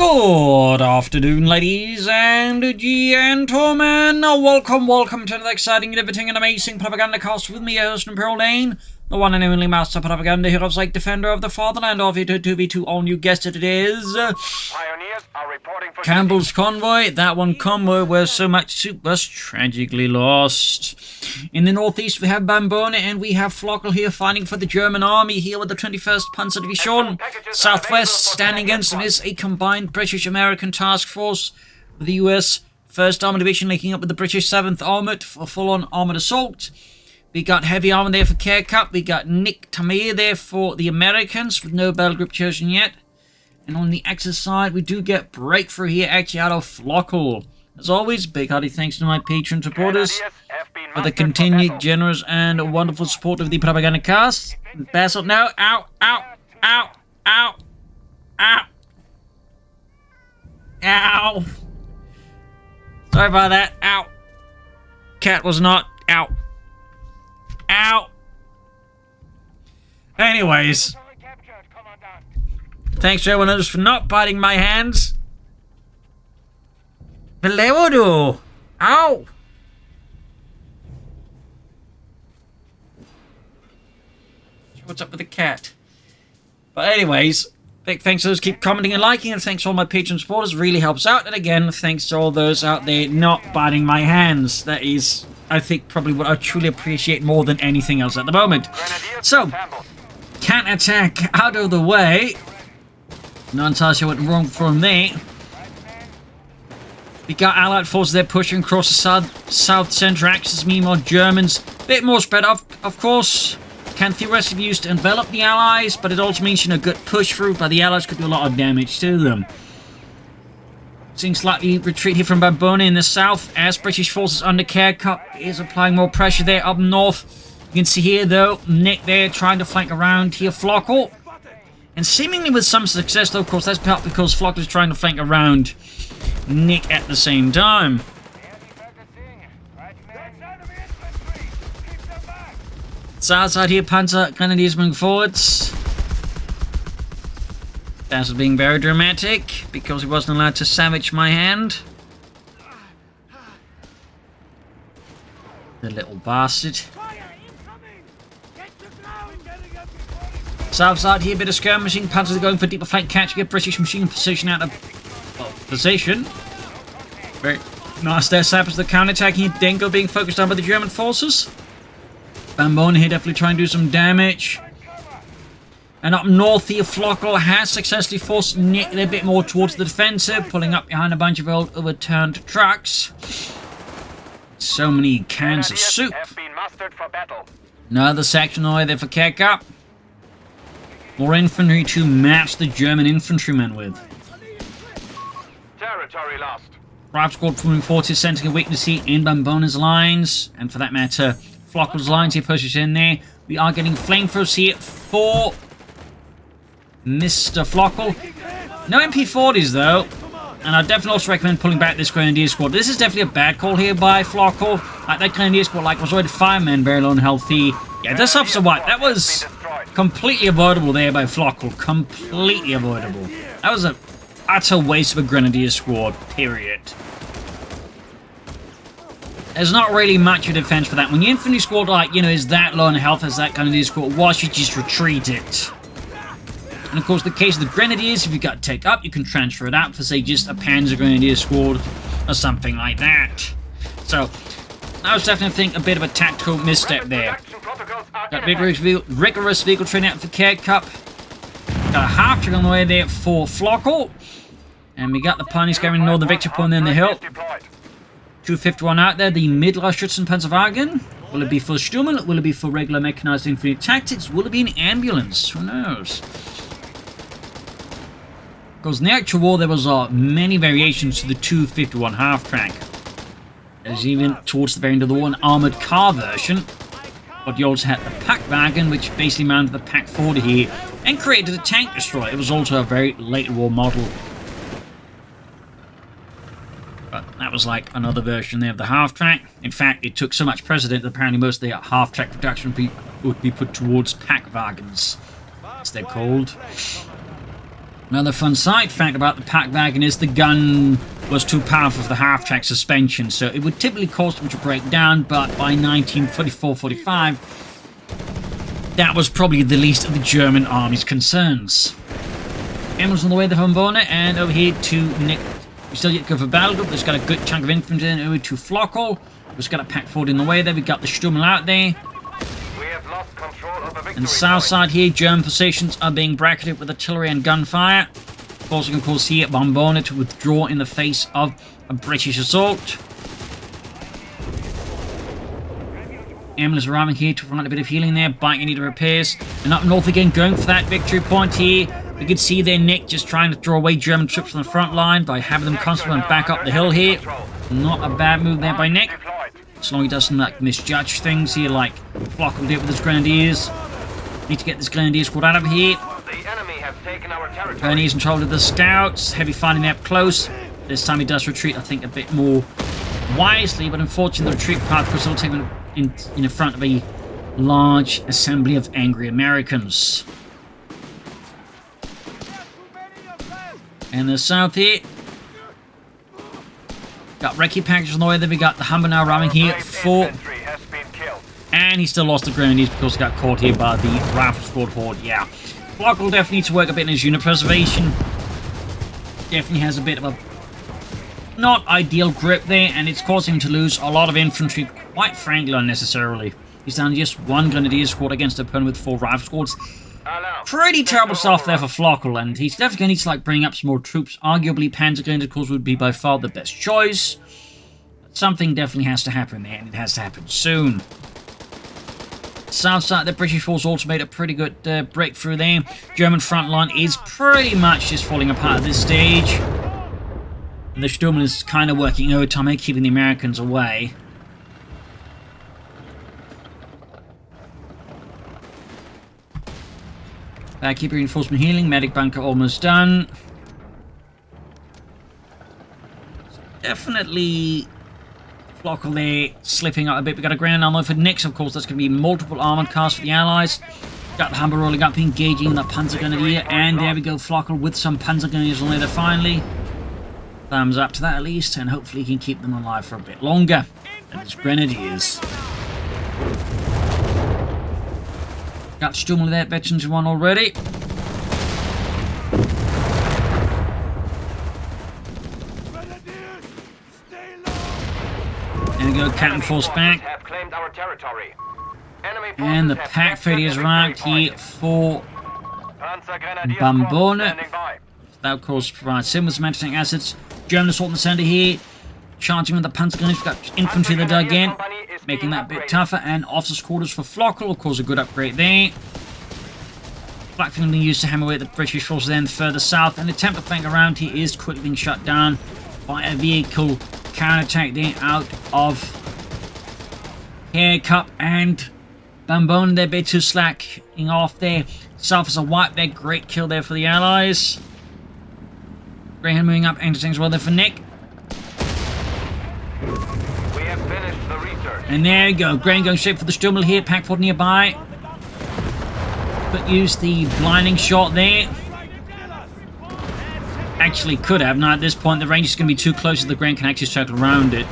Good afternoon, ladies and gentlemen. Welcome to another exciting, riveting, and amazing Propagandacast with me, host Imperial Lane, the one and only master propaganda heroes like defender of the fatherland of it 2v2. All you guessed it is. Pioneers are reporting for Campbells Convoy. That one convoy where so much soup was tragically lost. In the northeast, we have Bambone and we have Flokl here fighting for the German army here with the 21st Panzer Division. Southwest, standing against them is a combined British-American task force with the US 1st Armored Division linking up with the British 7th Armoured for full-on armoured assault. We got heavy armour there for Carecup. We got NicktamAir there for the Americans with no battle group chosen yet. And on the Axis side, we do get breakthrough here actually out of Flokl. As always, big hearty thanks to my patron supporters for the continued generous and wonderful support of the Propagandacast. Pass up now. Ow, ow, ow, ow, ow. Ow. Sorry about that. Ow. Cat was not. Ow. Ow. Anyways. Thanks to everyone else for not biting my hands. Hello. Ow. What's up with the cat? But anyways, big thanks to those keep commenting and liking, and thanks to all my patron supporters, really helps out. And again, thanks to all those out there not biting my hands. That is, I think, probably what I truly appreciate more than anything else at the moment. So, cat attack out of the way. Not entirely sure what went wrong from there. We got Allied forces there pushing across the south-center axis. Meanwhile, Germans, a bit more spread off, of course. Can theoretically be used to envelop the Allies, but it also means, good push through, but the Allies could do a lot of damage to them. Seeing slightly retreat here from Bambone in the south, as British forces under Carecup is applying more pressure there up north. You can see here, though, Nick there trying to flank around here, Flokl. And seemingly with some success, though, of course, that's perhaps because Flokl is trying to flank around Nick at the same time. South side here, Panzer Grenadiers moving forwards. That's being very dramatic because he wasn't allowed to savage my hand. The little bastard. South side here, bit of skirmishing. Panzers are going for deeper flank catch. Get British machine position out of position. Very nice there. Sappers the counter-attacking. Dengo being focused on by the German forces. Bambone here definitely trying to do some damage. And up north here, Flokl has successfully forced Nick a bit more towards the defensive, pulling up behind a bunch of old overturned trucks. So many cans of soup. Another section away there for Carecup. More infantry to match the German infantrymen with. territory lost. Rifle squad moving forward is sensing a weakness here in Bambone's lines, and for that matter, Flokl's lines. He pushes in there. We are getting flamethrowers here for Mr. Flokl. No MP40s though, and I definitely also recommend pulling back this Grenadier squad. This is definitely a bad call here by Flokl. Like that Grenadier squad, was already 5 men, very low on health here. Yeah, this officer wipe. That was completely avoidable there by Flokl. Completely avoidable. That was an utter waste of a Grenadier squad, period. There's not really much of defense for that. When your infantry squad, is that low on health as that Grenadier squad was, you just retreat it. And of course, the case of the Grenadiers, if you've got to take up, you can transfer it out for, say, just a Panzer Grenadier squad or something like that. So, I was definitely think a bit of a tactical misstep there. Got rigorous vehicle training out for Carecup. Got a half-track on the way there for Flokl. And we got the Pioneers carrying Northern Victory Point in the hill. 251 out there, the Midler Schützenpanzerwagen. Will it be for Sturmen? Will it be for regular mechanized infantry tactics? Will it be an ambulance? Who knows? Because in the actual war, there was many variations to the 251 half-track. There's even, towards the very end of the war, an armoured car version. But you also had the Pack Wagon, which basically mounted the Pack 40 here and created a tank destroyer. It was also a very late war model. But that was like another version there of the half-track. In fact, it took so much precedent that apparently most of the half-track production would be put towards Pack Wagons, as they're called. Another fun side fact about the pack wagon is the gun was too powerful for the half-track suspension, so it would typically cause them to break down, but by 1944-45, that was probably the least of the German army's concerns. Campbells on the way to Bambone, and over here to Nick. We still yet to go for battle group. There's got a good chunk of infantry in over to Flokl. We've got a pack forward in the way there. We've got the Stummel out there. We have lost control of the victory And the south side here, German positions are being bracketed with artillery and gunfire. Forcing, of course, here Bambone to withdraw in the face of a British assault. Campbells arriving here to provide a bit of healing there, biting any repairs. And up north again, going for that victory point here. We can see there Nick just trying to draw away German troops from the front line by having them constantly back up the hill here. Not a bad move there by Nick. As long as he doesn't like misjudge things here like Flokl did with his grenadiers. Need to get this grenadier squad out of here. The enemy has taken our territory. Grenadiers in trouble with the scouts. Heavy fighting up close. This time he does retreat, I think, a bit more wisely, but unfortunately the retreat path could still take him in front of a large assembly of angry Americans. And the south here, got recce packages on the way. Then we got the Humber now arriving here for, and he still lost the grenadiers because he got caught here by the rifle squad horde. Yeah, Flokl definitely needs to work a bit in his unit preservation. Definitely has a bit of a not ideal grip there, and it's causing him to lose a lot of infantry, quite frankly, unnecessarily. He's down just one grenadier squad against an opponent with 4 rifle squads. Pretty terrible stuff there for Flokl, and he's definitely going to need to bring up some more troops. Arguably, Panzer Grenadiers, of course, would be by far the best choice. But something definitely has to happen there, and it has to happen soon. South side, the British force also made a pretty good breakthrough there. German front line is pretty much just falling apart at this stage. And the Stummel is kind of working overtime, keeping the Americans away. Keep reinforcement healing. Medic bunker almost done. Definitely Flokl there slipping up a bit. We got a ground armor for Nix, of course. That's going to be multiple armored cars for the Allies. Got the Humber rolling up, engaging the Panzer Grenadier. And there we go, Flokl with some Panzer Grenadiers on there finally. Thumbs up to that at least. And hopefully he can keep them alive for a bit longer than his Grenadiers. Got Stummel there, veterans in one already. There we go, Captain Force back. And the pack freighter is arrived here for Bambone. That, of course, provides similar semantic assets. German assault in the center here. Charging with the Panzer Grenadiers. We've got infantry that dug in, making that a bit tougher. And officers' quarters for Flokl, of course, a good upgrade there. Flakfield being used to hammer away at the British forces then further south. And the temper flank around here is quickly being shut down by a vehicle counterattack there out of Carecup and Bambone. They're a bit too slacking off there. South is a wipe there. Great kill there for the Allies. Greyhound moving up, interesting as well there for Nick. We have finished the research. And there you go. Greyhound going straight for the Stummel here. Pack fort nearby. But use the blinding shot there. Actually could have. Now at this point the range is going to be too close so the Greyhound can actually circle around it.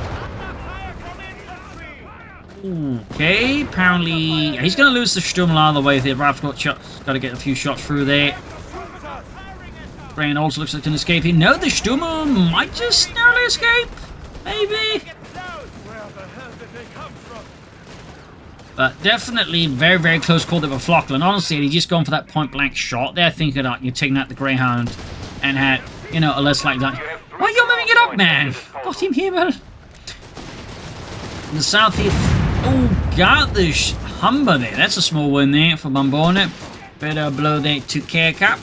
Okay, apparently he's going to lose the Stummel out of the way. The rifle shots, got to get a few shots through there. Greyhound also looks like an escape here. No, the Stummel might just narrowly escape. Maybe. But definitely very, very close call there for Flokl. And honestly, had he just gone for that point-blank shot there, thinking that you're taking out the Greyhound and had, you know, a less like that. Why are you moving it up, man? Got him here, man. In the south here. Oh, got the Humber there. That's a small win there for Bambone. Better blow there to Carecup.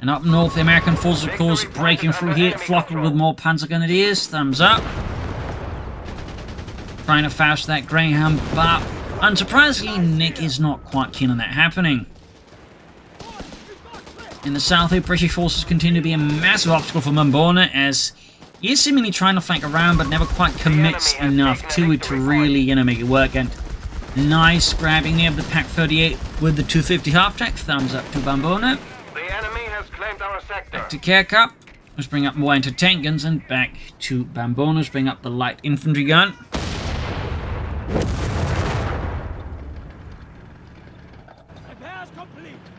And up north, the American forces, of course, breaking through here. Flokl with more Panzer Grenadiers. Thumbs up. Trying to fast that Greyhound, but unsurprisingly, Nick is not quite keen on that happening. In the south, the British forces continue to be a massive obstacle for Bambone, as he is seemingly trying to flank around, but never quite commits enough to it to really, you know, make it work. And Nice grabbing there of the Pak 38 with the 250 half-track. Thumbs up to Bambone. The enemy has claimed our sector. Back to Carecup. Let's bring up more anti-tank guns and back to Bambone. Let's bring up the light infantry gun.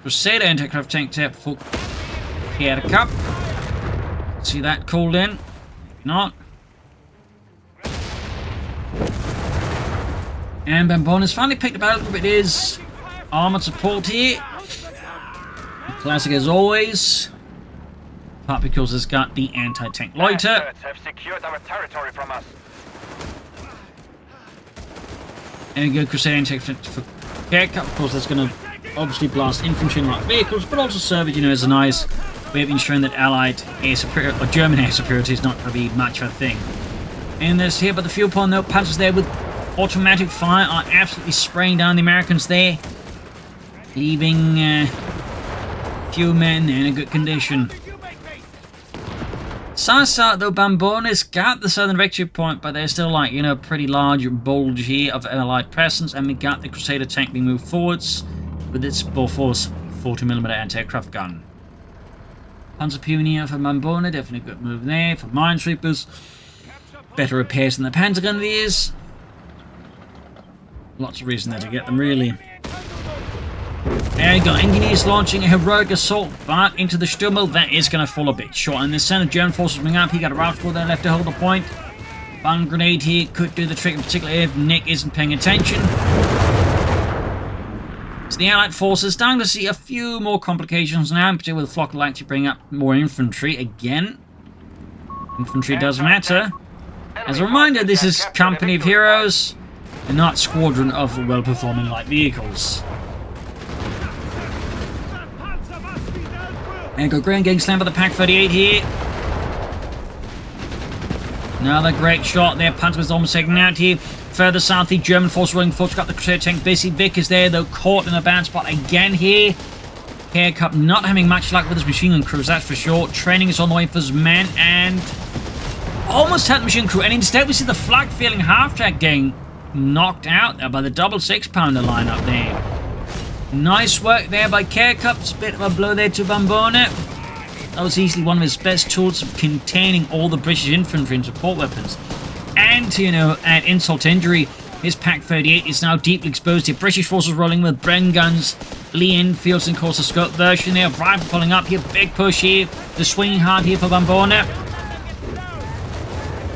Crusader anti-aircraft tank tap for Carecup. See that called in? Not. And Bambone has finally picked up a little bit his armored support here. Classic as always. Part because it's got the anti-tank loiter. Have secured our territory from us. And we go Crusader anti-tank for Carecup. Of course, that's going to obviously blast infantry and light vehicles, but also serve it, as a nice way of ensuring that Allied air superiority, or German air superiority, is not going to be much of a thing. And there's here, but the fuel point, though, Panzers there with automatic fire are absolutely spraying down the Americans there, leaving few men in a good condition. Sasa, though, Bambone's got the southern victory point, but there's still like, pretty large bulge here of Allied presence, and we got the Crusader tank being moved forwards with its Bofors 40mm anti-aircraft gun. Panzer Pioneer for Bambone, definitely a good move there. For Minesweepers, better repairs than the Panzer Grenadiers. Lots of reason there to get them, really. There you go, Engineers launching a heroic assault, but into the Stummel, that is going to fall a bit short. And the center German forces bring up, he got a Rauschford there left to hold the point. One grenade here could do the trick, in particular if Nick isn't paying attention. So the Allied forces starting to see a few more complications now, in particular with Flokl like to bring up more infantry again. Infantry does matter. As a reminder, this is Company of Heroes, and not Squadron of well-performing light vehicles. And go Grand getting slammed by the Pak 38 here. Another great shot there. Panzer was almost taken out here. Further south, the German force rolling forward. Got the Crusader tank. Busy Vic is there, though, caught in a bad spot again here. Carecup not having much luck with his machine gun crews, that's for sure. Training is on the way for his men, and almost had the machine crew. And instead, we see the Flak feeling half-track getting knocked out there by the double 6-pounder lineup there. Nice work there by Carecup. Bit of a blow there to Bambone. That was easily one of his best tools of containing all the British infantry and support weapons. And to, add insult to injury, his Pak 38 is now deeply exposed to British forces rolling with Bren guns, Lee Enfields, and of course the scope version there. Rifle pulling up here, big push here. The swinging hard here for Bambone.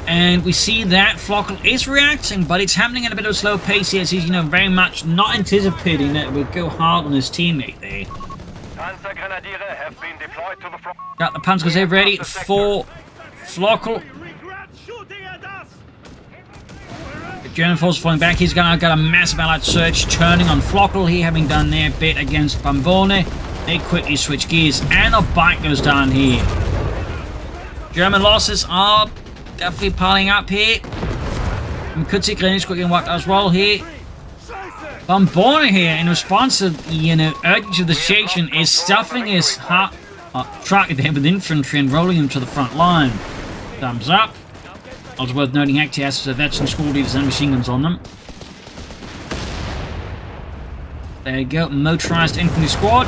And we see that Flokl is reacting, but it's happening at a bit of a slow pace here. So he's, very much not anticipating that it would go hard on his teammate there. Panzer Grenadiere have been deployed to the front. Got the Panzer Grenadier ready for Flokl. The German force falling back. He's got a massive Allied surge turning on Flokl here, having done their bit against Bambone. They quickly switch gears, and a bike goes down here. German losses are definitely piling up here. We could see Grenadiers getting whacked as well here. Bambone here, in response to the urgency of the situation, is stuffing his truck there with infantry and rolling him to the front line. Thumbs up. Also worth noting, Acti has veteran school leaders and machine guns on them. There you go, motorized infantry squad.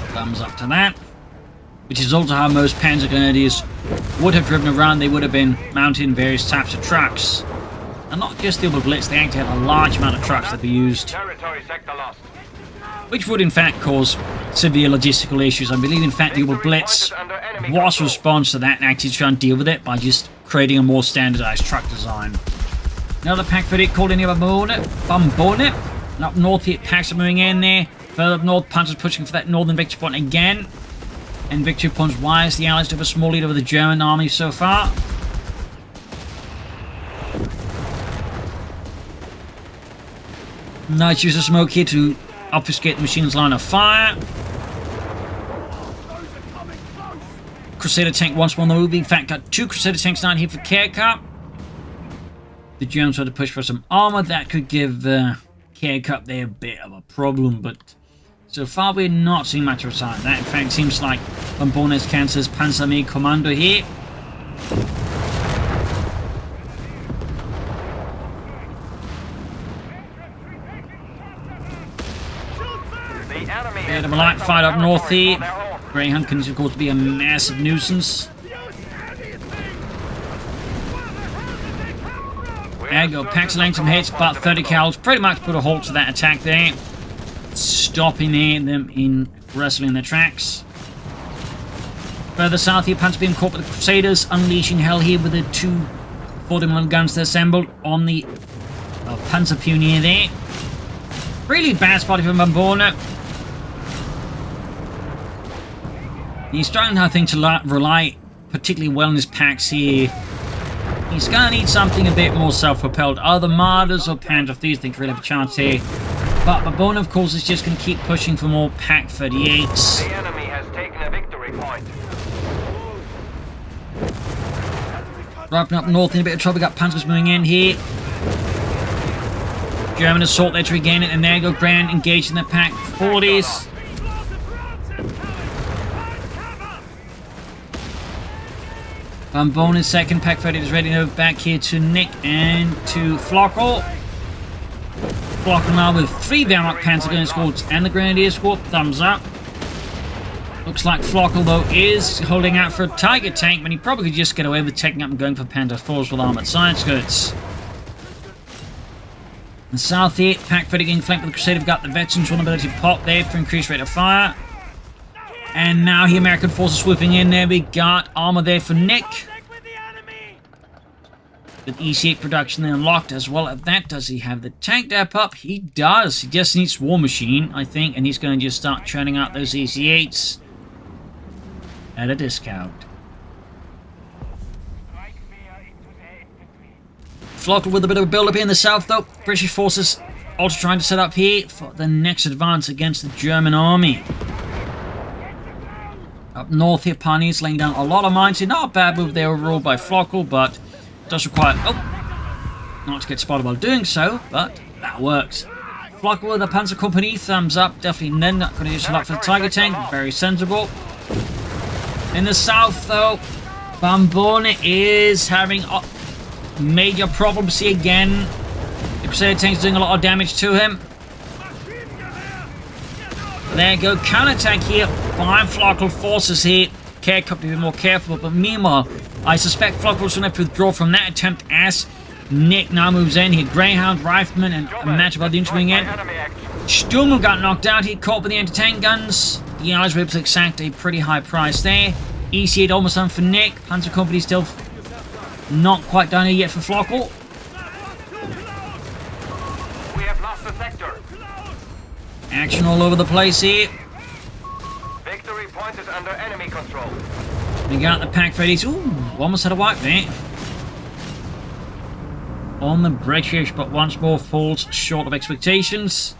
Thumbs up to that. Which is also how most Panzer Grenadiers would have driven around. They would have been mounted in various types of trucks. And not just the Blitz, they actually have a large amount of trucks that they used. Territory sector lost. Which would in fact cause severe logistical issues. I believe in fact the Blitz was a response to that and actually trying to deal with it by just creating a more standardized truck design. Another Pak 38 called in here by Bambone. And up north here, Paks are moving in there. Further up north, Panzer's pushing for that northern victory point again. And victory points wise, the Allies have a small lead over the German army so far. Nice use of smoke here to obfuscate the machine's line of fire. Crusader tank once more on the move. In fact, got 2 Crusader tanks down here for Carecup. The Germans tried to push for some armor. That could give Carecup there a bit of a problem, but so far we're not seeing much of a sign. That in fact seems like Bambone's Kansas Panzerarmee Commando here. The enemy Bit has of a light claimed fight our up north territory here. for their own. Greyhound continues, of course, to be a massive nuisance. There you go, packs lane some hits, about 30 cals. Pretty much put a halt to that attack there. Stopping them in wrestling their tracks. Further south here, Panzer being caught by the Crusaders, unleashing hell here with the two 40mm guns they assembled on the Panzer Pioneer there. Really bad spot from Bambone. He's starting, I think, to rely particularly well on his packs here. He's going to need something a bit more self-propelled. Either Martyrs or Panzer thieves think really have a chance here. But Bambone, of course, is just going to keep pushing for more Pack 38s. The enemy has taken a victory point. Wrapping up north in a bit of trouble. We got Panzers moving in here. German assault there to regain it. And there you go, Grand engaged in the Pack 40s. Bambone in second. Pack 30 is ready to move back here to Nick and to Flokl. Flokl now with 3 Wehrmacht Panzer gun squads and the Grenadier squad. Thumbs up. Looks like Flokl, though, is holding out for a Tiger tank, but he probably could just get away with taking up and going for Panzer 4s with armoured science goods. In the south here, Pack 30 getting flanked with the Crusader. We've got the veterans vulnerability pop there for increased rate of fire. And now the American forces swooping in there. We got Armour there for Nick. With EC8 production then unlocked as well as that. Does he have the tank depth up? He does. He just needs War Machine, I think, and he's going to just start churning out those EC8s at a discount. Flokl with a bit of a build-up here in the south, though. British forces also trying to set up here for the next advance against the German army. Up north here, Pioneers laying down a lot of mines here. Not a bad move there overall by Flokl, but does require... Oh! Not to get spotted while doing so, but that works. Flokl with the Panzer Company, thumbs up. Definitely not going to use a lot for the Tiger tank. Very sensible. In the south, though, Bambone is having major problems here again. The Crusader tank's doing a lot of damage to him. There you go, counterattack here by Flokl forces here. Carecup to be more careful, but meanwhile, I suspect Flokl will have to withdraw from that attempt as Nick now moves in here. Greyhound, Rifleman, and a match of other units moving in. Stummel got knocked out. He caught with the anti-tank guns. The Allies were able to exact a pretty high price there. EC8 almost done for Nick. Panzer Company still not quite done here yet for Flokl. We have lost the sector. Action all over the place here. Victory point is under enemy control. We got the Pack 30s. Ooh, almost had a wipe there. On the British, but once more falls short of expectations.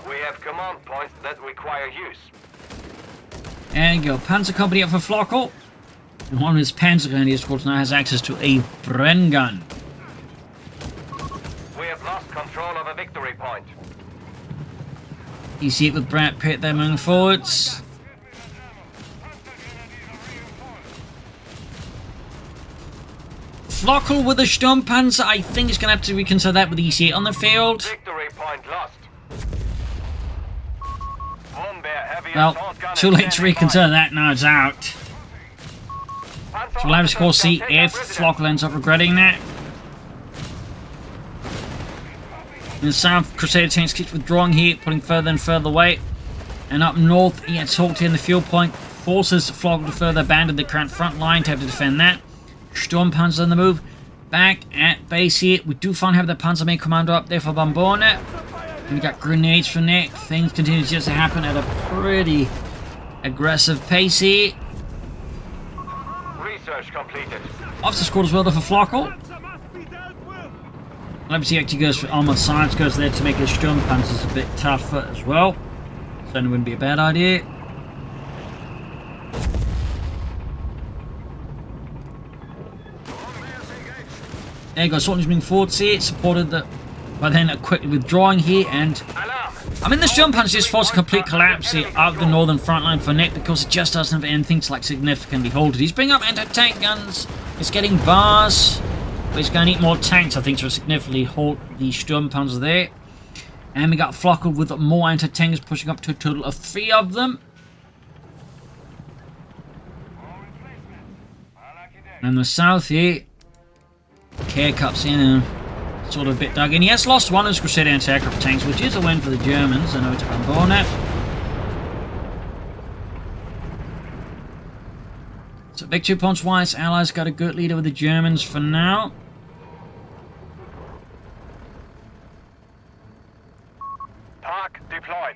We have command points that require use. There you go. Panzer Company up for Flokl. And one of his Panzer Grenadier squads now has access to a Bren gun. We have lost control of a victory point. You see it with Brad Pitt there moving forwards. Flokl with the Sturmpanzer. I think he's going to have to reconsider that with EC8 on the field. Victory point lost. Well, too late to reconsider that. Now it's out. So we'll have to, of course, see if Flokl ends up regretting that. In the south, Crusader tanks keeps withdrawing here, pulling further and further away. And up north, he gets halted in the fuel point, forces Flokl to further abandon the current front line to have to defend that. Sturmpanzer on the move. Back at base here, we do finally have the Panzer main commander up there for Bambone. And we got grenades for Nick. Things continue just to happen at a pretty aggressive pace here. Research completed. Officer squad as well though for Flokl. Legacy actually goes for armored science, goes there to make his Sturmpanzers a bit tougher as well. Certainly wouldn't be a bad idea. There you go, Swordsman's moving forwards here, supported by then quickly withdrawing here, and I mean the Sturmpanzer just forced a complete collapse here of the northern front line for Nick because it just doesn't have anything to like significantly hold it. He's bringing up anti-tank guns, he's getting bars, but he's going to need more tanks I think to significantly hold the Sturmpanzer there. And we got Flokl with more anti-tanks pushing up to a total of 3 of them. And the south here, Carecup's in sort of a bit dug in. He has lost one of his Crusader anti-aircraft tanks, which is a win for the Germans. I know it's a Bambone. So victory points wise, Allies got a good lead over the Germans for now. Park deployed.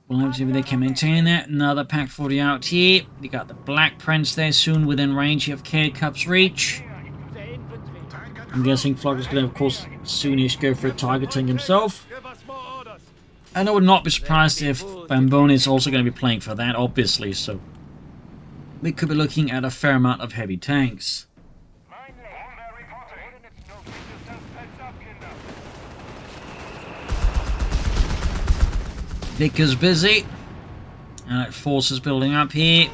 We'll have to see if they can maintain that. Another Pack 40 out here. We got the Black Prince there, soon within range of Carecup's reach. I'm guessing Flokl is going to, of course, soonish go for a Tiger tank himself. And I would not be surprised if Bambone is also going to be playing for that, obviously. So we could be looking at a fair amount of heavy tanks. Vicker's busy. Allied forces building up here.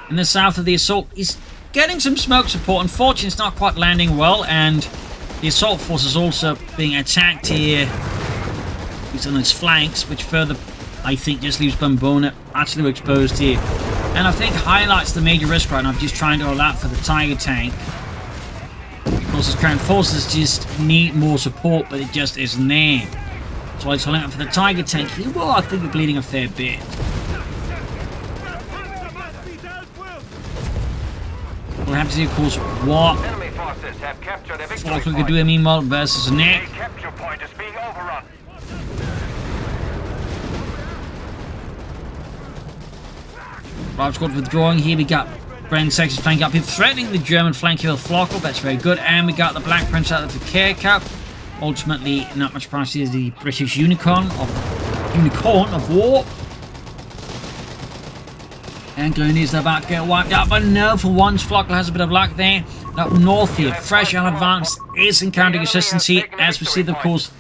In the south of the assault, he's getting some smoke support. Unfortunately, it's not quite landing well, and the assault force is also being attacked here. He's on its flanks, which further, I think, just leaves Bambone actually exposed here. And I think highlights the major risk right now of just trying to allow for the Tiger tank. Because his current forces just need more support, but it just isn't there. So he's holding up for the Tiger tank. He will, I think, be bleeding a fair bit. We'll have to see, of course, what Flokl could do meanwhile versus Nick. Capture point is being overrun. Right squad withdrawing here. We got Bren sections flanking up here, threatening the German flank here with Flokl. That's very good. And we got the Black Prince out of the Carecup. Ultimately, not much price is the British unicorn of war. And Grenadiers are about to get wiped out, but no, for once Flokl has a bit of luck there. And up north here, fresh and advanced is encountering assistance here. As we see, of course,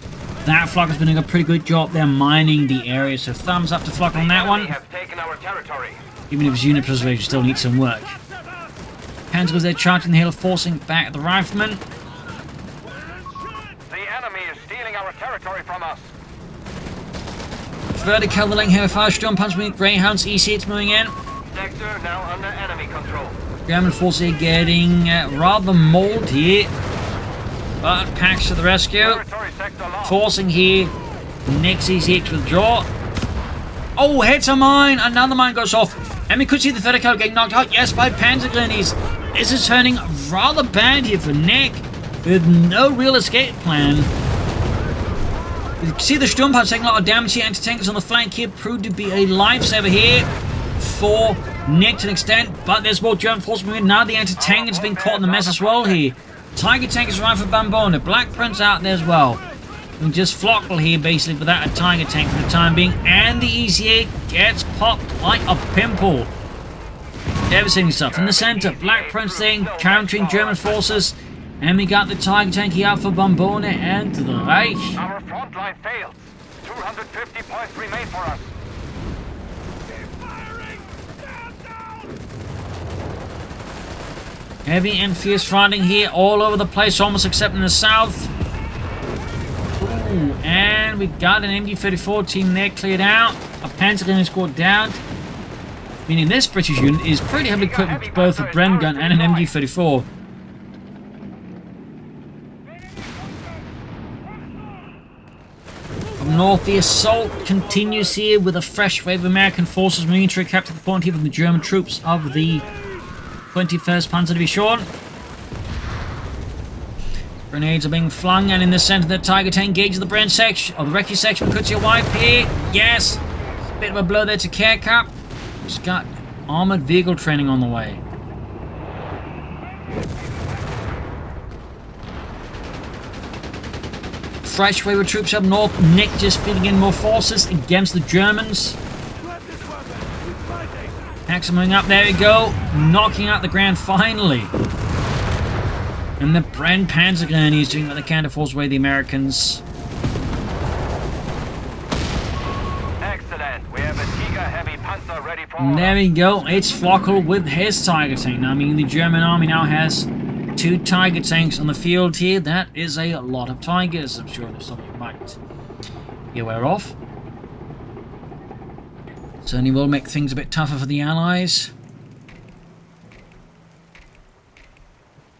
that Flokl has been doing a pretty good job there mining the area. So thumbs up to Flokl on that one. Even if his unit preservation still needs some work. Panzer was there charging the hill, forcing back the riflemen. Territory from us. Further cavaliering here, fire storm punch moving, Greyhounds, EC8 moving in. Sector now under enemy control. German forces are getting rather mauled here, but Packs to the rescue. Forcing here, Nick's EC8 to withdraw. Oh, hits a mine! Another mine goes off, and we could see the third cal getting knocked out. Yes, by Panzer Grenadiers. This is turning rather bad here for Nick, with no real escape plan. You can see the Sturmpanzer taking a lot of damage here. Anti-tankers on the flank here proved to be a lifesaver here for Nick to an extent, but there's more German force moving. Now the anti-tankers been caught in the mess as well here. Tiger tank is right for Bambone. Black Prince out there as well. And just Flokl here basically without a Tiger tank for the time being. And the ECA gets popped like a pimple. Devastating stuff. In the center, Black Prince thing countering German forces. And we got the Tiger tank here out for Bambone and the Reich. Our front line failed. 250 points remain for us. Heavy and fierce fighting here all over the place, almost except in the south. Ooh, and we got an MG-34 team there cleared out. A Panzer gun is scored down. Meaning this British unit is pretty heavily equipped with both a Bren gun and an MG-34. Up north, the assault continues here with a fresh wave of American forces moving to capture the point here from the German troops of the 21st Panzer Division. Grenades are being flung, and in the center, the Tiger tank engages the Bren section, or the Recce section. We could see a wipe here. Yes! It's a bit of a blow there to Carecup. It's got armored vehicle training on the way. Fresh wave of troops up north. Nick just feeding in more forces against the Germans. Hacks are moving up. There we go. Knocking out the ground finally. And the Bren Panzer Grenadiers doing what they can to force away the Americans. Excellent. We have a Tiger heavy panzer ready for. And there we go. It's Flokl with his Tiger tank. Now, I mean, the German army now has 2 Tiger tanks on the field here. That is a lot of Tigers. I'm sure there's something you might be aware of. Certainly will make things a bit tougher for the Allies.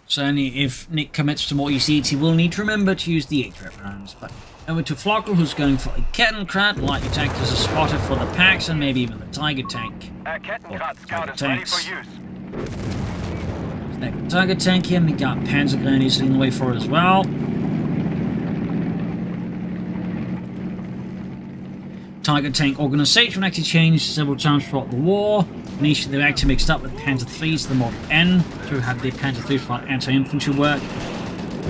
Certainly, if Nick commits to more EC8s, he will need to remember to use the 8-rep rounds. But over to Flokl, who's going for a Kettenkrad, likely to act as a spotter for the Packs and maybe even the Tiger Tank. Kettenkrad scout is ready for use. So Tiger Tank here, and we got Panzer Grenadiers leading the way for it as well. Tiger Tank organization actually changed several times throughout the war. Initially, they were actually mixed up with Panzer IIIs, the Model N, to have the Panzer IIIs for anti-infantry work.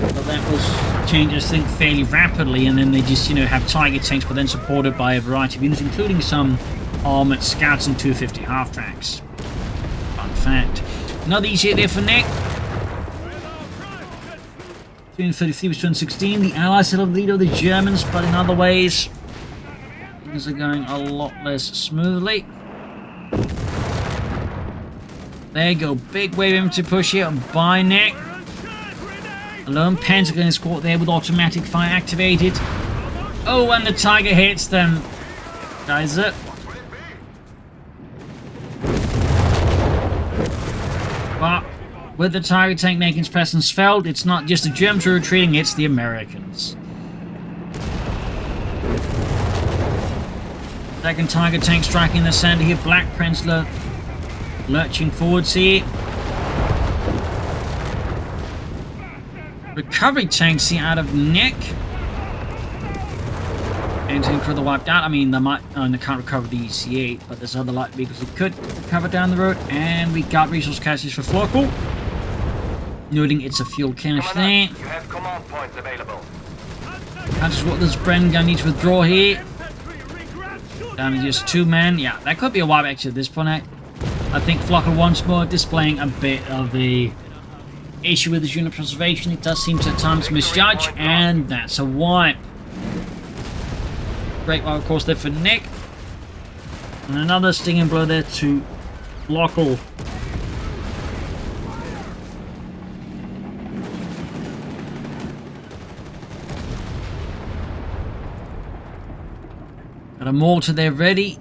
But that was changed, I think, fairly rapidly, and then they just, you know, have Tiger Tanks, but then supported by a variety of units, including some armored scouts and 250 half-tracks. Fun fact. Another easy there for Nick. 333 was 2016. The Allies still have the lead over the Germans, but in other ways, things are going a lot less smoothly. There you go. Big wave of to push here by Nick. A lone Pentagon is caught there with automatic fire activated. Oh, and the Tiger hits them. Guys up. But with the Tiger Tank making its presence felt, it's not just the Germans who are retreating, it's the Americans. Second Tiger Tank striking the center here. Black Prince lurching forwards here. Recovery tanks here out of Nick. Anything further wiped out. I mean, they might. Oh, they can't recover the EC8, but there's other light vehicles that could recover down the road. And we got resource caches for Flokl. Noting it's a fuel cache there. You have command points available. That's what this Bren gun needs to withdraw here. Down to just 2 men. Yeah, that could be a wipe actually at this point. I think Flokl once more displaying a bit of a issue with his unit preservation. It does seem to at times misjudge, and that's a wipe. Great wipe, of course, there for Nick. And another stinging blow there to Flokl. Got a mortar there ready.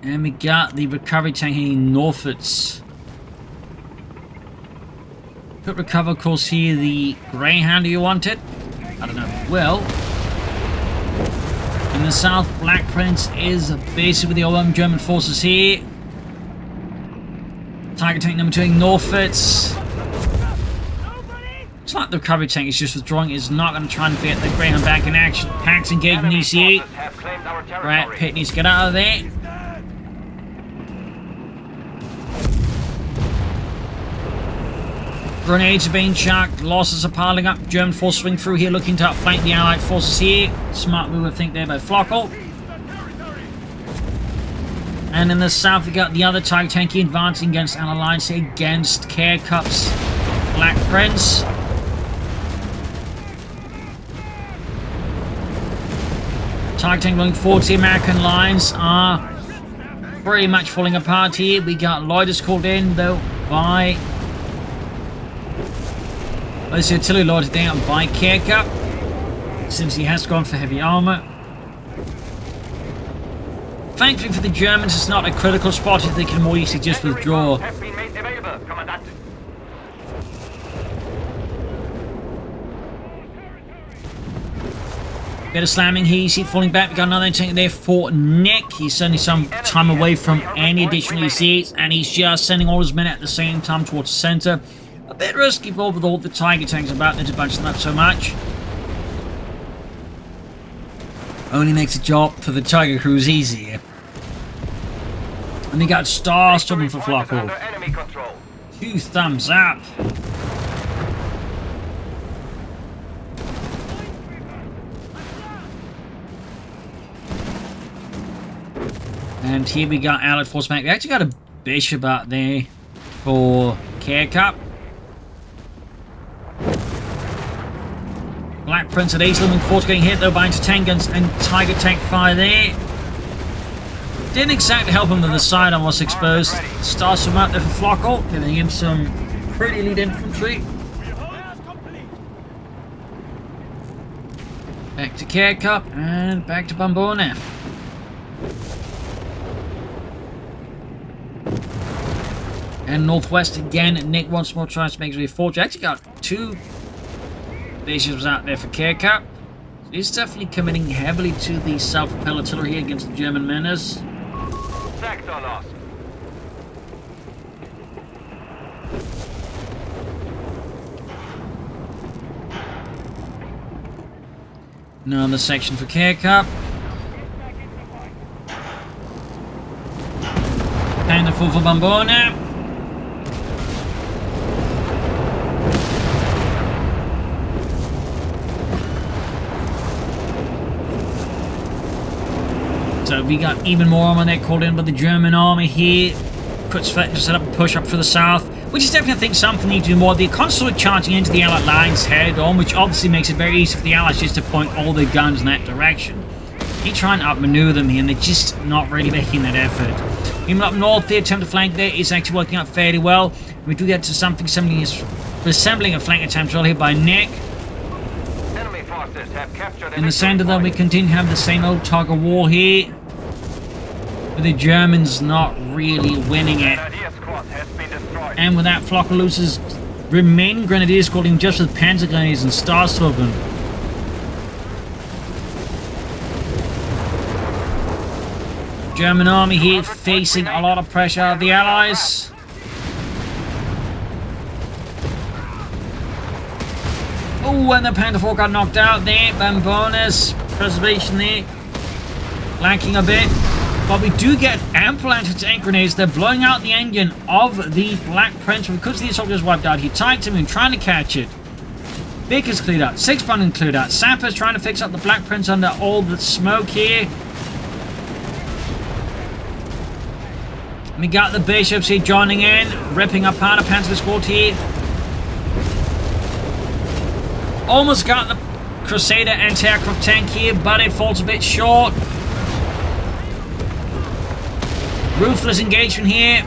And we got the recovery tank hitting Norfolks. Could recover, of course, here the Greyhound you wanted. I don't know. Well, in the south, Black Prince is basically with the overwhelming German forces here. Tiger Tank number 2 hitting Norfolks. It's like the recovery tank is just withdrawing. It's not going to try and get the Greyhound back in action. Packs engaging EC8. Brad Pitt needs to get out of there. Grenades are being chucked, losses are piling up. German force swing through here, looking to outflank the Allied forces here. Smart move, I think, there by Flokl. And in the south, we got the other Tiger Tank advancing against an alliance against Carecup's Black Prince. Tiger Tank going forward. The American lines are pretty much falling apart here. We got Lloyders called in, though, by... There's the artillery loaded down by Carecup, since he has gone for heavy armor. Thankfully for the Germans, it's not a critical spot if they can more easily just withdraw. Bit of slamming here, you see it falling back. We got another tank there for Nick. He's certainly some time away from any additional ECs, and he's just sending all his men at the same time towards the center. A bit risky with all the Tiger Tanks about there to bunch them up so much. Only makes the job for the Tiger crews easier. And they got Star Storming for Flokl. 2 thumbs up. And here we got Allied Force back. We actually got a Bishop out there for Carecup. Black Prince at Ace Lumen Force getting hit though by anti-tank guns and Tiger Tank fire there. Didn't exactly help him to the side and was exposed. Starts him out there for Flokl, giving him some pretty elite infantry. Back to Carecup and back to Bambone. And northwest again. Nick once more tries to make his way forward. We actually got 2 bishops out there for Carecup. So he's definitely committing heavily to the self-propelled artillery here against the German menace. Sector lost. Another section for Carecup. And a full for Bambone. So we got even more armor there called in by the German army here. Puts to set up a push up for the south, which is definitely, I think, something need to do more. They're constantly charging into the Allied lines head on, which obviously makes it very easy for the Allies just to point all their guns in that direction. They try and outmaneuver them here, and they're just not really making that effort. Even up north, the attempt to flank there is actually working out fairly well. We do get to something resembling a flank attempt here by Nick. Enemy forces have captured In the center, though, we continue to have the same old tug of war here, with the Germans not really winning it. And with that, Flokl loses remaining Grenadier squad just with Panzer Grenadiers and Starstorben. German army here facing a lot of pressure of the Allies. Oh, and the Panther IV got knocked out there. Bambone's preservation there lacking a bit. But we do get ample anti-tank grenades. They're blowing out the engine of the Black Prince because the soldiers wiped out. He tied him and trying to catch it. Vickers cleared out. 6-Bundle cleared out. Sappers trying to fix up the Black Prince under all the smoke here. We got the bishops here joining in, ripping apart a Panzer squad here. Almost got the Crusader anti-aircraft tank here, but it falls a bit short. Ruthless engagement here.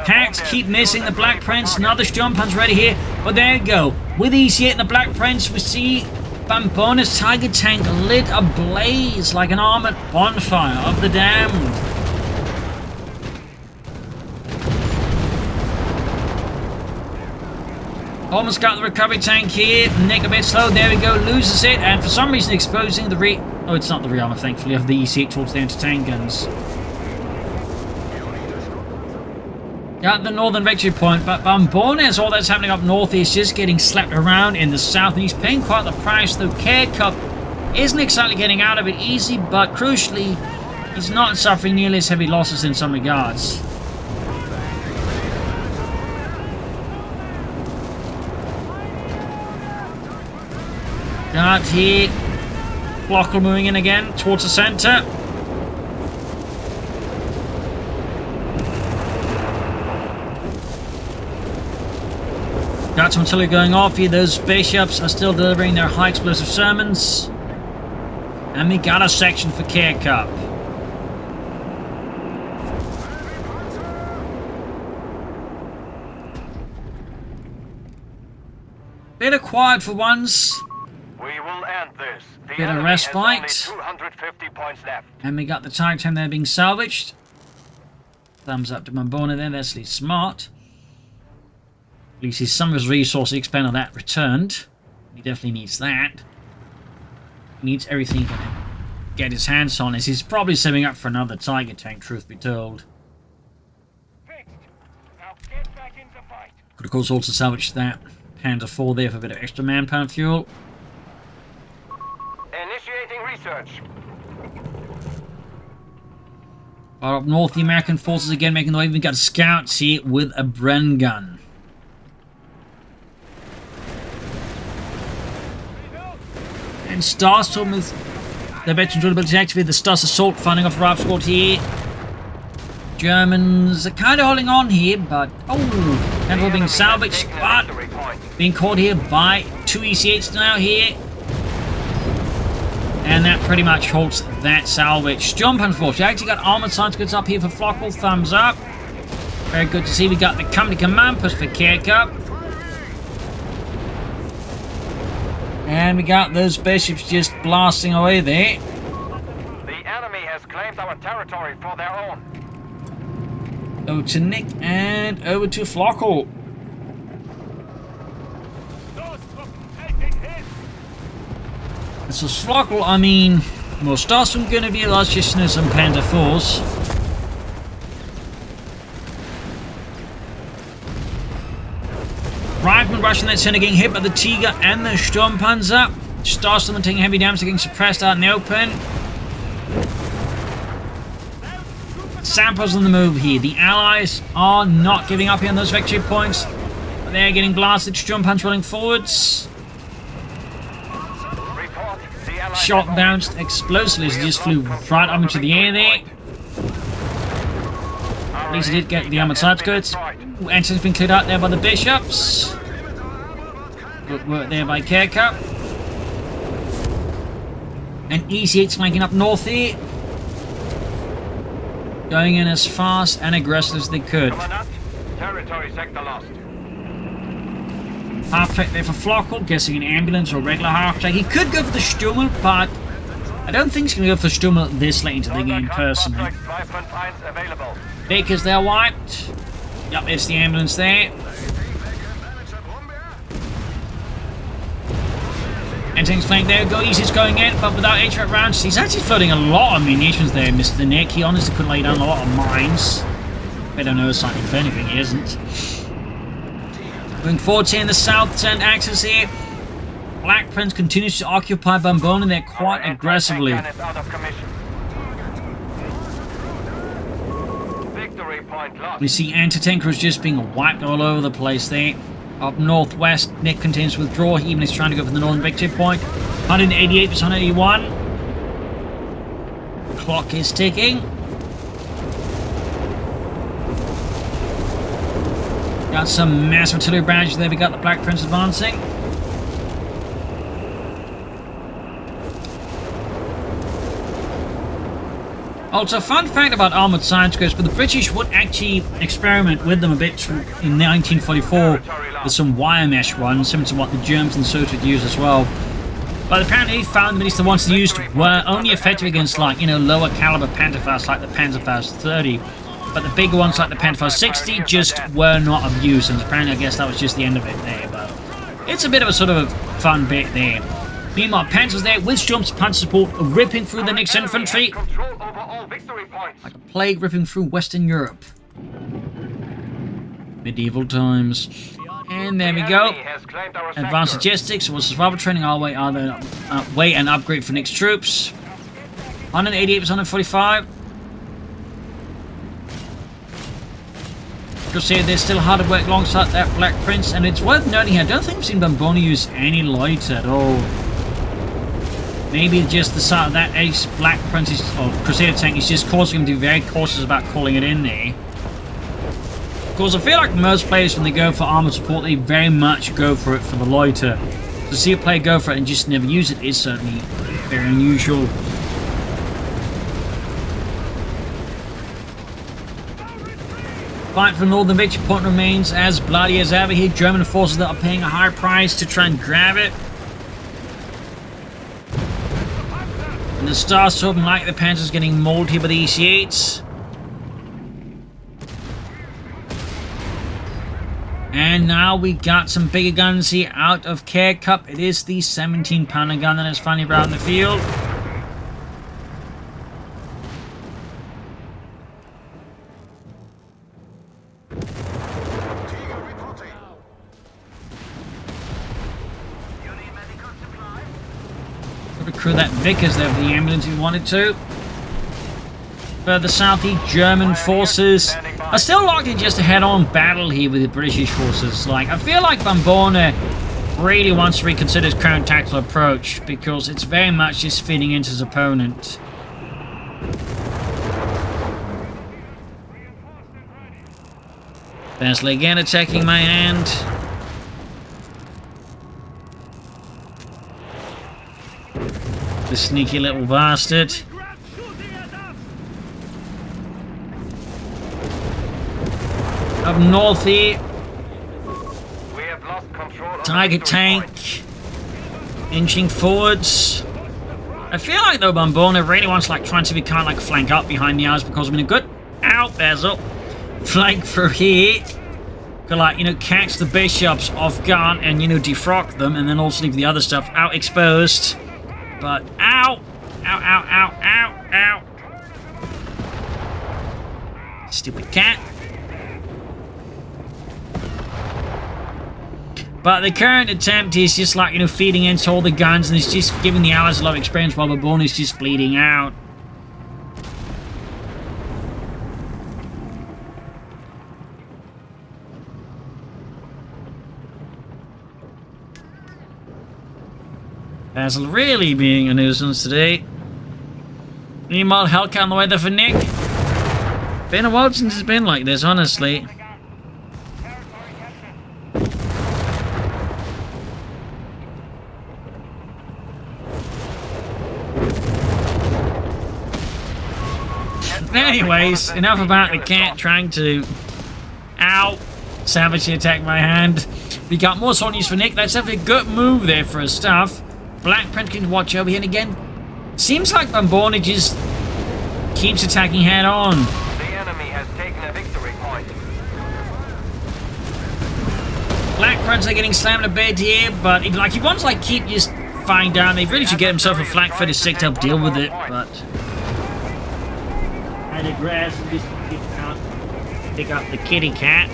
Hacks keep missing the Black Prince. Another Sturmpanzer ready here. But there you go. With ease hitting the Black Prince, we see Bambone's Tiger tank lit ablaze like an armored bonfire of the damned. Almost got the recovery tank here. Nick a bit slow. There we go. Loses it. And for some reason exposing the oh, it's not the rearmor, thankfully, of the EC8 towards the anti-tank guns. Got the northern victory point, but Bambone, as all that's happening up north, is just getting slapped around in the south, and he's paying quite the price, though Carecup isn't exactly getting out of it easy, but crucially, he's not suffering nearly as heavy losses in some regards. Got here, Flokl moving in again towards the center. Got some artillery going off here. Those bishops are still delivering their high explosive sermons. And we got a section for Carecup. Bit of quiet for once. We will end this. The Bit of enemy respite. has only 250 points left. And we got the Tiger tank there being salvaged. Thumbs up to Bambone there. That's at least smart. At least some of his resources expend on that returned. He definitely needs that. He needs everything he can get his hands on, as he's probably saving up for another Tiger tank, truth be told. Now get back into fight. Could of course also salvage that Panzer IV there for a bit of extra manpower fuel. Initiating research. Far up north, the American forces again making the way. We've got scouts here with a Bren gun. And Starstorm with their veterans ability to activate the Stuss Assault, finding off the Rife Squad here. Germans are kind of holding on here, but Campbell being salvaged, but being caught here by 2 EC8s now here. And that pretty much halts that salvage. Sturmpanzer force. We actually got armored science goods up here for Flokl. Thumbs up. Very good to see. We got the company command post for Carecup. And we got those bishops just blasting away there. The enemy has claimed our territory for their own. Over to Nick and over to Flokl. This was Flokl, I mean, well, starts from going to be large listeners and Panda Force. Reitman rushing that center, getting hit by the Tiger and the Sturmpanzer. Starstorm taking heavy damage, getting suppressed out in the open. Samples on the move here. The Allies are not giving up here on those victory points. But they're getting blasted. Sturmpanzer rolling forwards. Shot bounced explosively as it just flew right up into the air there. At least it did get the armored side goods. Ensign's been cleared out there by the bishops. Good work there by Carecup. And EC8's flanking up north here. Going in as fast and aggressive as they could. Territory sector lost. Half-track there for Flokl, guessing an ambulance or regular half-track. He could go for the Stummel, but I don't think he's going to go for Stummel this late into the game, personally. Because they're wiped. Yep, it's the ambulance there. And things flank there, go easy's going in, but without HVAC rounds. He's actually floating a lot of munitions there, Mr. Nick. He honestly couldn't lay down a lot of mines. I don't know, something if anything, he isn't. Moving forward here in the south end axis here. Black Prince continues to occupy Bambone there quite aggressively. We see anti-tankers just being wiped all over the place there. Up northwest, Nick continues to withdraw, even as he's trying to go for the northern victory point. 188 versus 181. The clock is ticking. Got some massive artillery barrages there. We got the Black Prince advancing. Also, fun fact about armoured science goes, but the British would actually experiment with them a bit in 1944 with some wire mesh ones, similar to what the Germans and Soviets would use as well. But apparently they found that at least the ones they used were only effective against, like, you know, lower caliber Panzerfaust like the Panzerfaust 30. But the bigger ones like the Panzerfaust 60 just were not of use, and apparently I guess that was just the end of it there. But it's a bit of a sort of a fun bit there. Meanwhile, Panzer's there with Sturm's panzer support ripping through the Nick's infantry. Like a plague ripping through Western Europe. Medieval times. And there we go. Advanced logistics. We'll survival training our way, way and upgrade for Nick's troops. 188 versus 145. Just here, they're still hard at work alongside that Black Prince, and it's worth noting here, I don't think we've seen Bambone use any light at all. Maybe just the side of that Ace Black Prince or Crusader tank is just causing him to be very cautious about calling it in there. Of course, I feel like most players, when they go for armored support, they very much go for it for the loiter. To see a player go for it and just never use it is certainly very unusual. Fight for Northern Victory Point remains as bloody as ever here. German forces that are paying a high price to try and grab it. And the Starstorm, like the Panzers, getting mauled here by the EC8s. And now we got some bigger guns here out of Carecup. It is the 17-pounder gun that is finally around the field. Recruit that Vickers there for the ambulance if you wanted to. Further south, the German forces are still locked in just a head-on battle here with the British forces. Like, I feel like Bambone really wants to reconsider his current tactical approach because it's very much just feeding into his opponent. Bensley again attacking my hand. The sneaky little bastard. Up north here. We have lost control. Tiger tank. Inching forwards. I feel like though Bambone really wants like trying to be kind of like flank up behind the eyes because I'm in a good there's up flank through here. Could like, you know, catch the bishops off guard and, you know, defrock them and then also leave the other stuff out exposed. But ow! Ow, ow, ow, ow, ow. Stupid cat. But the current attempt is just like, you know, feeding into all the guns and it's just giving the allies a lot of experience while Bambone is just bleeding out. Basil really being a nuisance today. Meanwhile, Hellcat on the way there for Nick. Been a while since it's been like this, honestly. Anyways, enough about the cat trying to... Ow! Savagely attack my hand. We got more soldiers for Nick. That's definitely a good move there for his stuff. Black Print can watch over here and again. Seems like Bambone just keeps attacking head on. The enemy has taken a victory point. Black Prints are getting slammed a bit here, but if like he wants to like keep just firing down, they really should get himself a Flak 36 to help deal with it, but I digress and just pick up the kitty cat.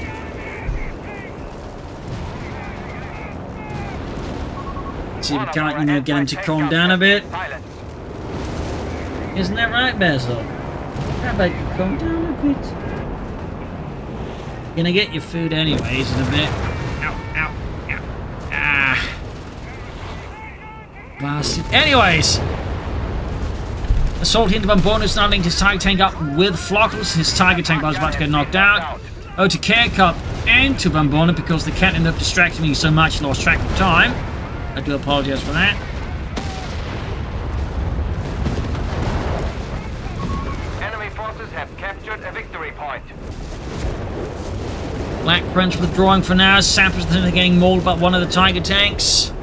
See if we can't, you know, get him to calm down a bit. Isn't that right, Basil? How about you calm down a bit? Gonna get your food anyways in a bit. Ow, ow, ow. Ah. Bastard. Anyways. Assault into Bambone is now linked his Tiger tank up with Flokl. His Tiger tank was about to get knocked out. Oh, to Carecup and to Bambone because the cat ended up distracting me so much, lost track of time. I do apologize for that. Enemy forces have captured a victory point. Black Prince withdrawing for now. Sappers are getting mauled by one of the Tiger tanks.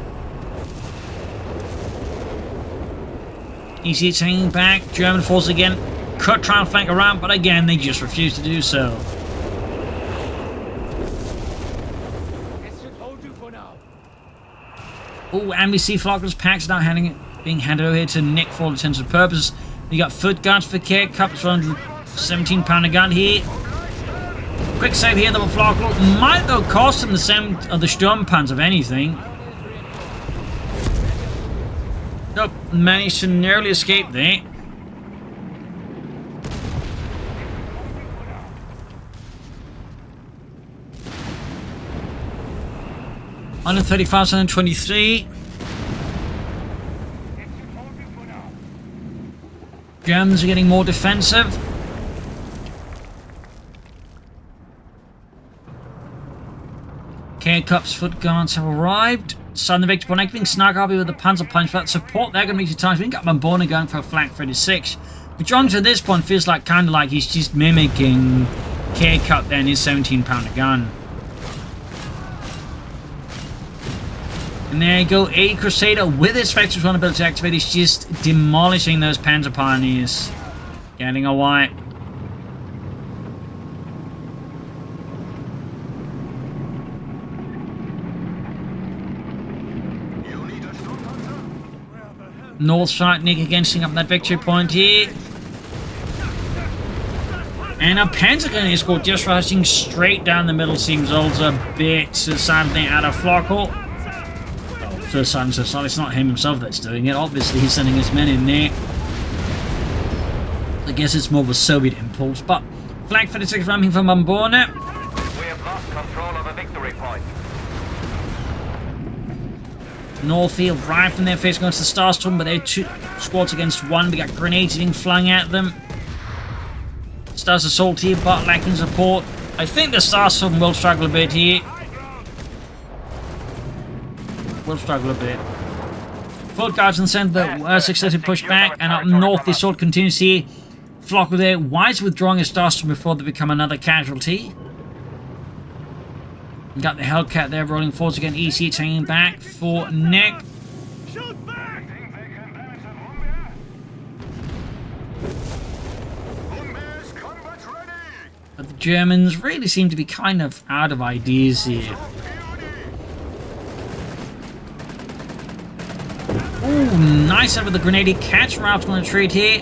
Easy hanging back. German forces again could try and flank around, but again they just refuse to do so. Oh, and we see Flokl's packs now being handed over here to Nick for all intents and purposes. You got foot guards for Carecup, it's around 17-pounder gun here. Quick save here, though, Flokl. Might, though, cost him the same of the Sturmpanzer, of anything. Nope, managed to narrowly escape there. Under 35,123. Germans are getting more defensive. Carecup's foot guards have arrived. Sudden the victor point, being snug up with the Panzer Punch, but support they're going to be 2 times. We got Bambone going for a Flak 36, which on to this point feels like kind of like he's just mimicking Carecup then his 17-pounder gun. And there you go, a Crusader with his Spectre's vulnerability activated. He's just demolishing those Panzer Pioneers. Getting a wipe. North side, Nick again setting up that victory point here. And a Pentagon escort just rushing straight down the middle seems also a bit sadly out of Flokl. So it's not him himself that's doing it. Obviously, he's sending his men in there. I guess it's more of a Soviet impulse. But Flak 36 ramping from Bambone. We have lost control of a victory point. Northfield right from their face going to the Starstorm, but they're 2 squads against 1. We got grenades being flung at them. Stars assault here, but lacking support. I think the Starstorm will struggle a bit here. Will struggle a bit. Foot guards in the centre were successfully pushed back, and up north the assault continues here. Flokl there, wise withdrawing a Starstorm before they become another casualty. We got the Hellcat there rolling forwards again. EC hanging back for Nick. Shoot back! But the Germans really seem to be kind of out of ideas here. Ooh, nice out with the grenade catch. Ralph's going to retreat here.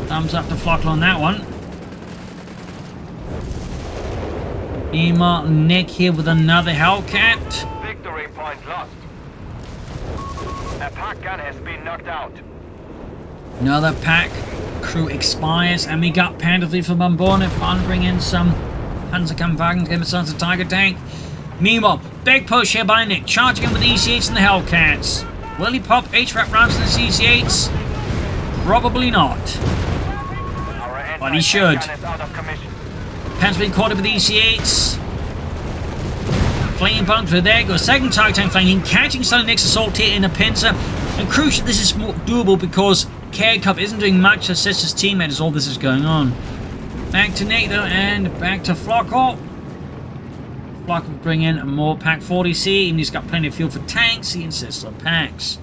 Thumbs up to Flokl on that one. Meanwhile, Nick here with another Hellcat. Victory point lost. A pack gun has been knocked out. Another pack crew expires, and we got Panther for Bambone. Fun, bring in some Panzerkampfwagen, give us a Tiger tank. Meanwhile, big push here by Nick, charging in with the EC8s and the Hellcats. Will he pop HVAC rounds in the EC8s? Probably not. But he should. Panther's been caught up with the EC8s. Flanking bunker, there goes. Second Tiger tank flanking, catching some of Nick's assault here in a pincer. And crucial, this is more doable because Carecup isn't doing much to assist his teammate as all this is going on. Back to Nick though, and back to Flokl. Flokl will bring in more Pack 40C, and he's got plenty of fuel for tanks. He insists on packs.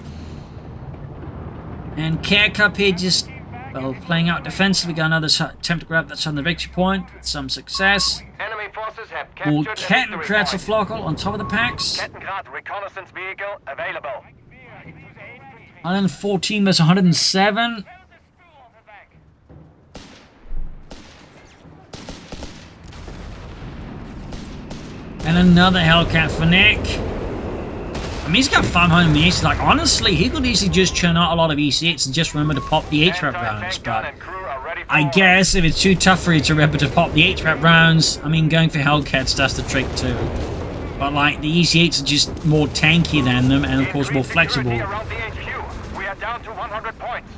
And Carecup here just, well, playing out defensively. Got another attempt to grab that southern victory point with some success. Enemy forces have All captured a victory Kettenkrats of point. Flokl on top of the packs. Kettenkrad reconnaissance vehicle available. 114 versus 107. And another Hellcat for Nick. I mean, he's got 500 meters. Like, honestly, he could easily just churn out a lot of EC8s and just remember to pop the HVAC rounds. But I guess if it's too tough for you to remember to pop the HVAC rounds, I mean, going for Hellcats, that's the trick too. But, like, the EC8s are just more tanky than them and, of course, more flexible. We are down to 100 points.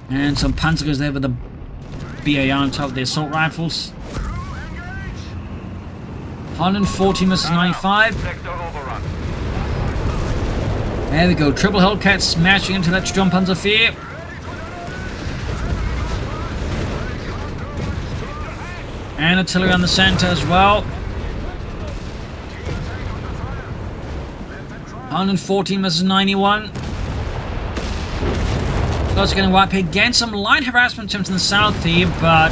And some Panzers there with the BAR on top of the assault rifles. 140 versus 95. Sector overrun. There we go. Triple Hellcat smashing into that Sturmpanzer 4. And artillery on the center as well. 114 versus 91. Scots getting wiped here. Again, some light harassment attempts in the south here, but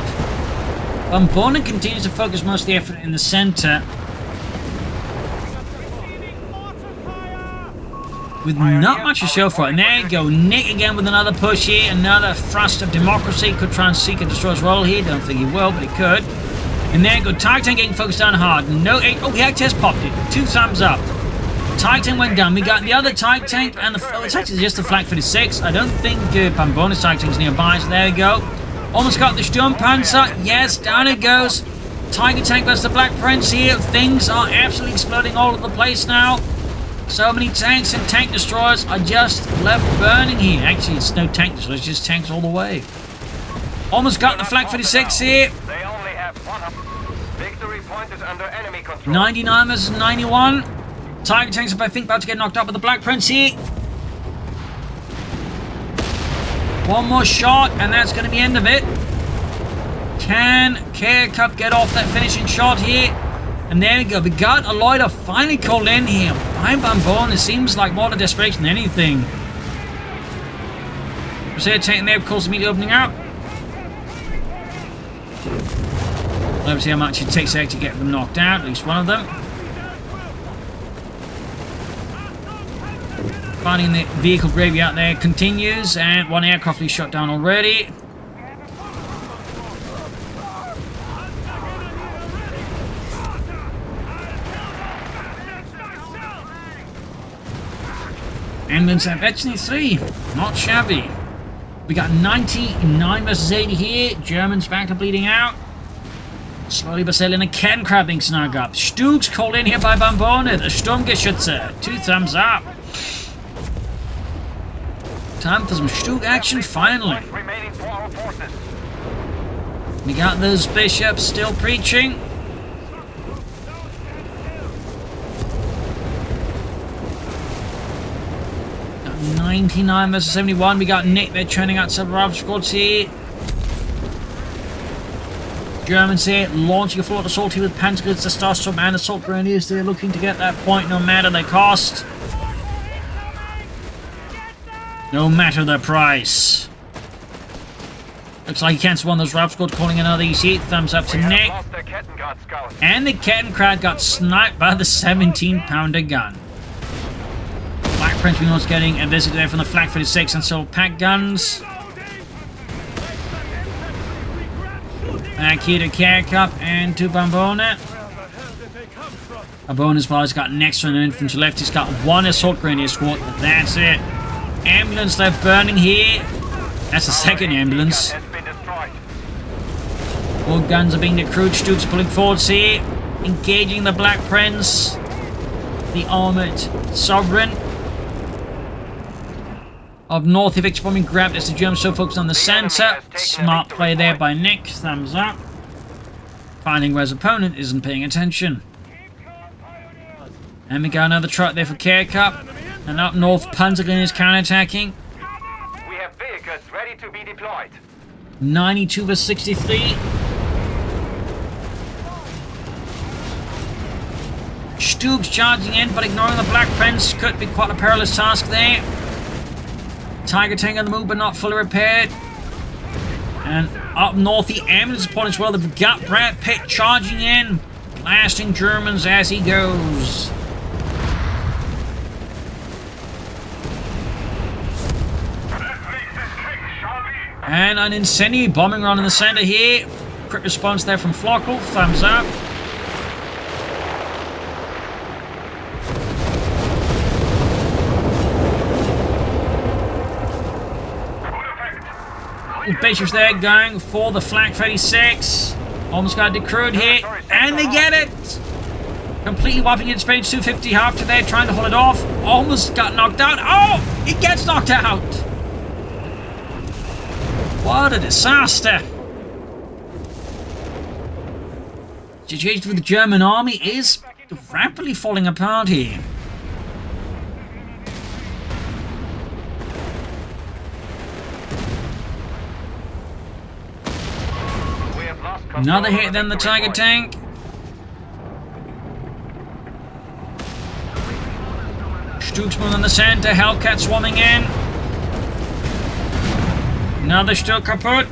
Bambone continues to focus most of the effort in the center. With not much to show for it. And there you go. Nick again with another push here. Another thrust of democracy. Could try and seek and destroy as well here. Don't think he will, but he could. And there you go. Tiger tank getting focused down hard. No 8. Oh, he actually has popped it. 2 thumbs up. Tiger tank went down. We got the other Tiger tank, and the other tank is just the Flak 56. I don't think Bambone's Tiger tank is nearby, so there we go. Almost got the Sturmpanzer. Yes, down it goes. Tiger tank versus the Black Prince here. Things are absolutely exploding all over the place now. So many tanks and tank destroyers are just left burning here. Actually, it's no tank destroyers, it's just tanks all the way. Almost got the Flak 56 here. They only have 100. Victory point is under enemy control. 99 versus 91. Tiger tanks are, I think, about to get knocked out with the Black Prince here. One more shot, and that's going to be the end of it. Can Carecup get off that finishing shot here? And there we go. We got a loiter finally called in here by Bambone. It seems like more to desperation than anything. Crusader tank there, of course, immediately opening up. Let's see how much it takes to get them knocked out, at least one of them. Finding the vehicle graveyard there continues, and one aircraft is shot down already. England's actually 3, not shabby. We got 99 versus 80 here. Germans back to bleeding out. Slowly but steadily, Ken crabbing snug up. Stug's called in here by Bambone. The Sturmgeschütze. 2 thumbs up. Time for some Stug action finally. We got those bishops still preaching. 99 versus 71. We got Nick there churning out several other squads here. Germans here launching a forward assault here with Panzergrenadiers, the Starstorm and Assault Grenadiers. They're looking to get that point no matter the cost. No matter the price. Looks like he cancelled one of those routes, calling another easy. Thumbs up to Nick. And the Kettenkrad got sniped by the 17-pounder gun. Black Prince we know is getting a visit there from the Flak 36 and so pack guns. Back here to Carecup and to Bambone. Bambone as well has got an extra infantry left. He's got one assault grenadier squad. That's it. Ambulance left burning here. That's the second ambulance. All guns are being decrewed. Stuke's pulling forwards here. Engaging the Black Prince. The Armoured Sovereign. Of North, if bombing grabbed as the Germans so focused on the centre. Smart play there by Nick. Thumbs up. Finding where his opponent isn't paying attention. And we got another truck there for Carecup. And up north, Panzergrenadiers is counter-attacking. We have vehicles ready to be deployed. 92 versus 63. Stuke's charging in, but ignoring the Black Prince could be quite a perilous task there. Tiger tank on the move, but not fully repaired. And up north, the ambulance support as well. They've got Brad Pitt charging in, blasting Germans as he goes. And an incendiary bombing run in the center here. Quick response there from Flokl. Thumbs up. Bishops there going for the Flak 36. Almost got decrewed here. And they get it! Completely wiping its page 250 after there, trying to hold it off. Almost got knocked out. Oh! It gets knocked out! What a disaster! The situation for the German army is rapidly falling apart here. Another hit, then the Tiger tank. Stuksman on the center, Hellcat swarming in. Another Stuk kaputt.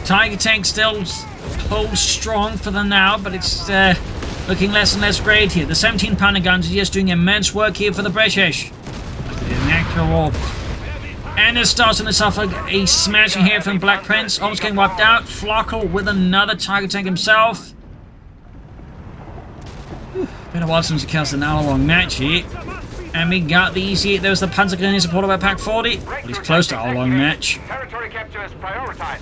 Tiger tank still holds strong for the now, but it's looking less and less great here. The 17-pounder guns are just doing immense work here for the British. In the actual war. And it starts to suffer a smashing here from Black Prince. Almost getting wiped out. Flokl with another Tiger tank himself. Been a while since we cast an hour-long match here. And we got the easy. There's the Panzergrenadier supported by Pack 40. But he's close to hour-long match. Territory capture is prioritized.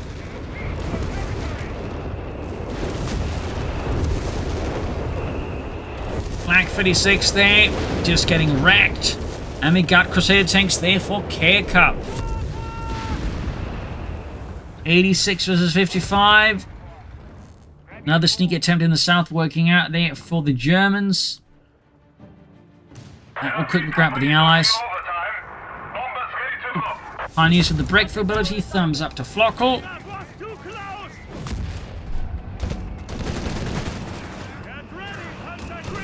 Flak 36 there. Just getting wrecked. And we got Crusader tanks there for Carecup. 86 versus 55. Another sneaky attempt in the south working out there for the Germans. That will quickly grab with the Allies. Pioneers with the breakthrough ability. Thumbs up to Flokl.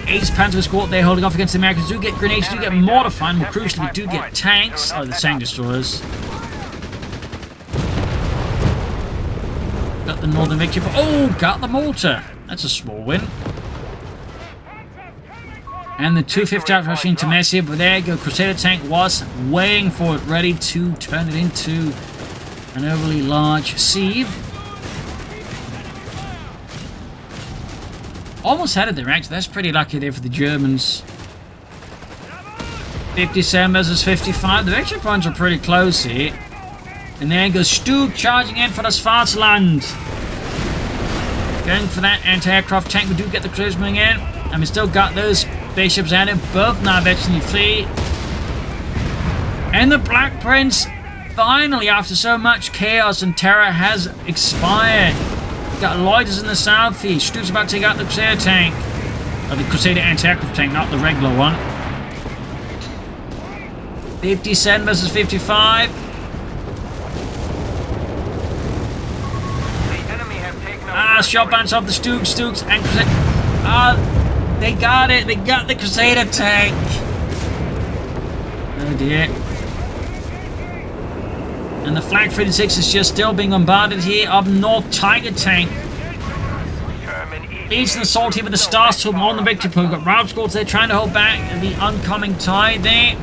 Ace Panzer Squad there holding off against the Americans. Do get grenades, do get mortified, more crucially we do get tanks. Oh, the tank destroyers. Got the Northern Victory. Oh, got the mortar. That's a small win. And the 250 out rushing to Messi, but there you go. Crusader tank was waiting for it, ready to turn it into an overly large sieve. Almost had it there, actually. That's pretty lucky there for the Germans. 57 versus 55. The victory points are pretty close here. And there goes Stuk charging in for the Svartland. Going for that anti-aircraft tank. We do get the cruisers moving in. And we still got those bishops at it. Both now eventually flee. And the Black Prince, finally, after so much chaos and terror, has expired. Got Lloyders in the southeast. Stuk's about to take out the Crusader tank. Or the Crusader anti-aircraft tank, not the regular one. 57 versus 55. Last shot bounce off the Stooks, and they got it. They got the Crusader tank. Oh dear. And the Flak 36 is just still being bombarded here up north. Tiger tank leads an assault here with the Starstorm on the victory point. We've got Route Squads there trying to hold back the oncoming tide there.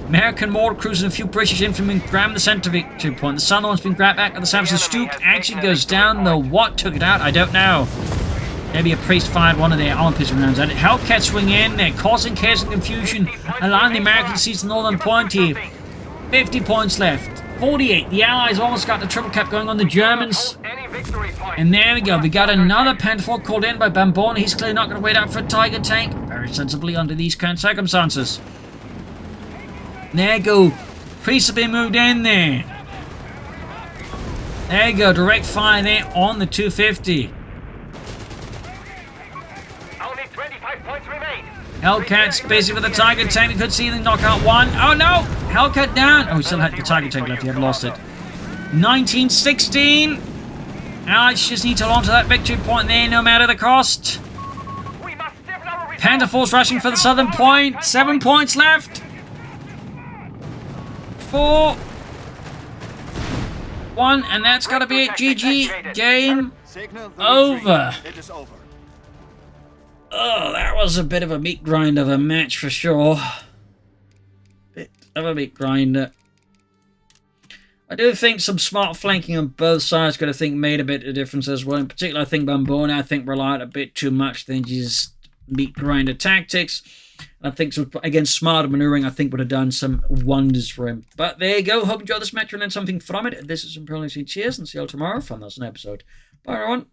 American mortar cruisers and a few British infantry grab the center victory point. The Sunderland's been grabbed back at the Samson. Stook actually goes down, though what took it out, I don't know. Maybe a priest fired one of their armor pistol rounds at it. Hellcat swing in, they're causing chaos and confusion, allowing the Americans to seize the northern point here. 50 points left. 48. The Allies almost got the triple cap going on the Germans. And there we go. We got another Panther called in by Bambone. He's clearly not going to wait out for a Tiger tank. Very sensibly under these current circumstances. There you go. Priests have been moved in there. There you go. Direct fire there on the 250. Only 25 points remain. Hellcat's busy with the Tiger tank. We could see them knock out one. Oh no! Hellcat down. Oh, he still had the Tiger tank left. He had lost it. 1916. Allies just need to hold on to that victory point there no matter the cost. Panther Force rushing for the southern point. 7 points left. 4, 1, and that's got to be it. GG. Game over. Oh, that was a bit of a meat grinder of a match for sure. Bit of a meat grinder. I do think some smart flanking on both sides could have made a bit of difference as well. In particular, I think Bambone, relied a bit too much than just meat grinder tactics. I think, again, smarter maneuvering, would have done some wonders for him. But there you go. Hope you enjoyed this match and learned something from it. This is Imperial. Cheers, and see you all tomorrow for another episode. Bye, everyone.